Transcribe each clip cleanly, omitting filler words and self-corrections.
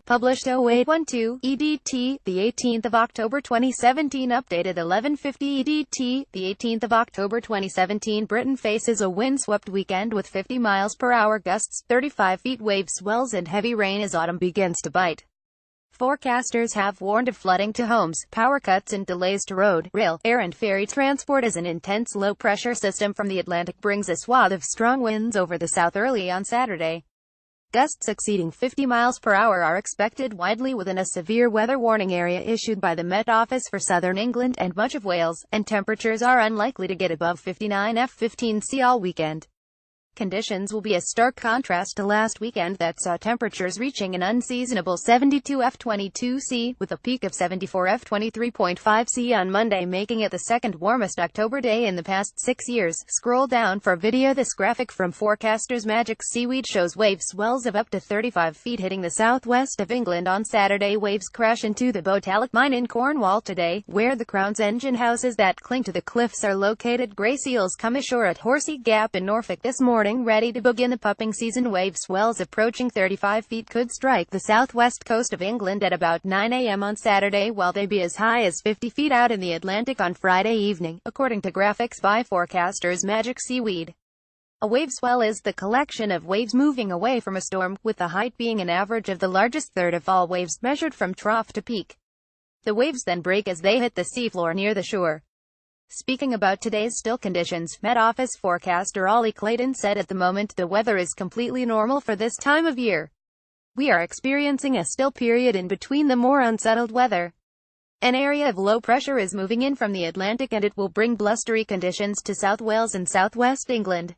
Published 0812 EDT, the 18th of October 2017. Updated 11:50 EDT, the 18th of October 2017. Britain faces a windswept weekend with 50 miles per hour gusts, 35 feet wave swells and heavy rain as autumn begins to bite. Forecasters have warned of flooding to homes, power cuts and delays to road, rail, air and ferry transport as an intense low-pressure system from the Atlantic brings a swath of strong winds over the south early on Saturday. Gusts exceeding 50 miles per hour are expected widely within a severe weather warning area issued by the Met Office for southern England and much of Wales, and temperatures are unlikely to get above 59 F15C all weekend. Conditions will be a stark contrast to last weekend that saw temperatures reaching an unseasonable 72 F22C, with a peak of 74 F23.5C on Monday, making it the second warmest October day in the past 6 years. Scroll down for video. This graphic from Forecasters Magic Seaweed shows wave swells of up to 35 feet hitting the southwest of England on Saturday. Waves crash into the Botalic mine in Cornwall today, where the Crown's engine houses that cling to the cliffs are located. Grey seals come ashore at Horsey Gap in Norfolk this morning, ready to begin the pupping season. Wave swells approaching 35 feet could strike the southwest coast of England at about 9 a.m. on Saturday, while they be as high as 50 feet out in the Atlantic on Friday evening, according to graphics by Forecasters Magic Seaweed. A wave swell is the collection of waves moving away from a storm, with the height being an average of the largest third of all waves measured from trough to peak. The waves then break as they hit the seafloor near the shore. Speaking about today's still conditions, Met Office forecaster Ollie Clayton said, "At the moment, the weather is completely normal for this time of year. We are experiencing a still period in between the more unsettled weather. An area of low pressure is moving in from the Atlantic and it will bring blustery conditions to South Wales and southwest England.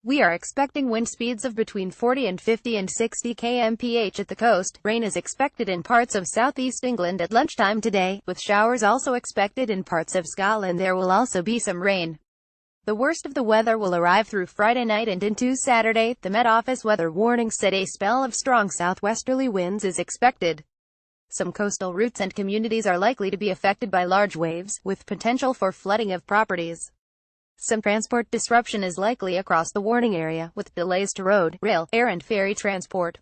We are expecting wind speeds of between 40 and 50 and 60 km/h at the coast. Rain is expected in parts of southeast England at lunchtime today, with showers also expected in parts of Scotland. There will also be some rain. The worst of the weather will arrive through Friday night and into Saturday." The Met Office weather warning said a spell of strong southwesterly winds is expected. Some coastal routes and communities are likely to be affected by large waves, with potential for flooding of properties. Some transport disruption is likely across the warning area, with delays to road, rail, air and ferry transport.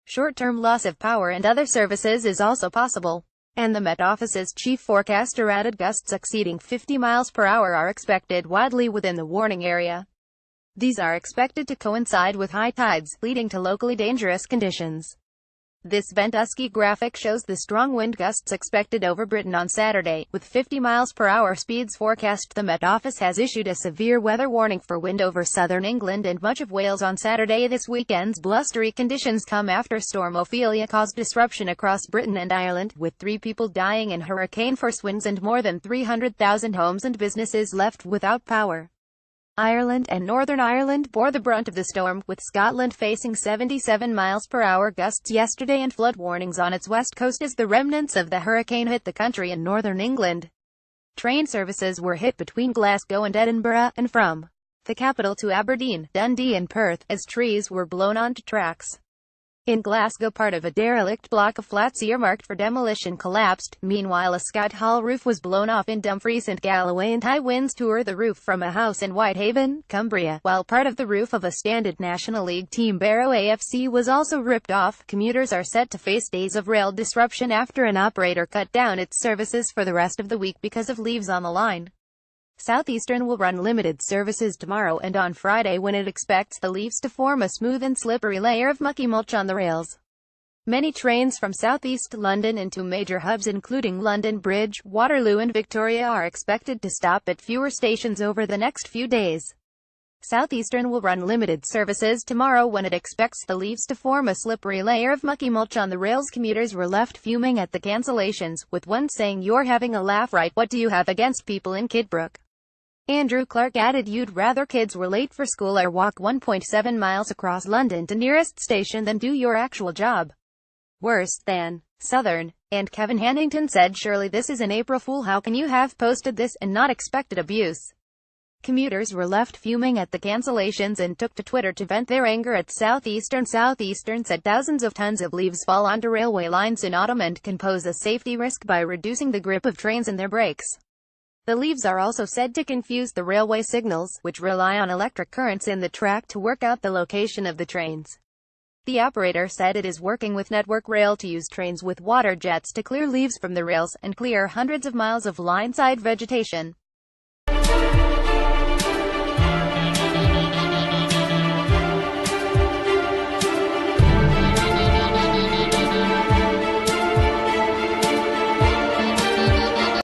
Short-term loss of power and other services is also possible. And the Met Office's chief forecaster added gusts exceeding 50 miles per hour are expected widely within the warning area. These are expected to coincide with high tides, leading to locally dangerous conditions. This Ventusky graphic shows the strong wind gusts expected over Britain on Saturday, with 50 miles per hour speeds forecast. The Met Office has issued a severe weather warning for wind over southern England and much of Wales on Saturday. This weekend's blustery conditions come after Storm Ophelia caused disruption across Britain and Ireland, with 3 people dying in hurricane-force winds and more than 300,000 homes and businesses left without power. Ireland and Northern Ireland bore the brunt of the storm, with Scotland facing 77 miles per hour gusts yesterday and flood warnings on its west coast as the remnants of the hurricane hit the country in northern England. Train services were hit between Glasgow and Edinburgh, and from the capital to Aberdeen, Dundee and Perth, as trees were blown onto tracks. In Glasgow, part of a derelict block of flats earmarked for demolition collapsed. Meanwhile, a Scott Hall roof was blown off in Dumfries and Galloway, and high winds tore the roof from a house in Whitehaven, Cumbria, while part of the roof of a standard National League team, Barrow AFC, was also ripped off. Commuters are set to face days of rail disruption after an operator cut down its services for the rest of the week because of leaves on the line. Southeastern will run limited services tomorrow and on Friday when it expects the leaves to form a smooth and slippery layer of mucky mulch on the rails. Many trains from southeast London into major hubs including London Bridge, Waterloo and Victoria are expected to stop at fewer stations over the next few days. Southeastern will run limited services tomorrow when it expects the leaves to form a slippery layer of mucky mulch on the rails. Commuters were left fuming at the cancellations, with one saying, "You're having a laugh, right? What do you have against people in Kidbrooke?" Andrew Clark added, "You'd rather kids were late for school or walk 1.7 miles across London to nearest station than do your actual job. Worse than Southern." And Kevin Hannington said, "Surely this is an April Fool. How can you have posted this and not expected abuse?" Commuters were left fuming at the cancellations and took to Twitter to vent their anger at Southeastern. Southeastern said thousands of tons of leaves fall onto railway lines in autumn and can pose a safety risk by reducing the grip of trains and their brakes. The leaves are also said to confuse the railway signals, which rely on electric currents in the track to work out the location of the trains. The operator said it is working with Network Rail to use trains with water jets to clear leaves from the rails, and clear hundreds of miles of line-side vegetation.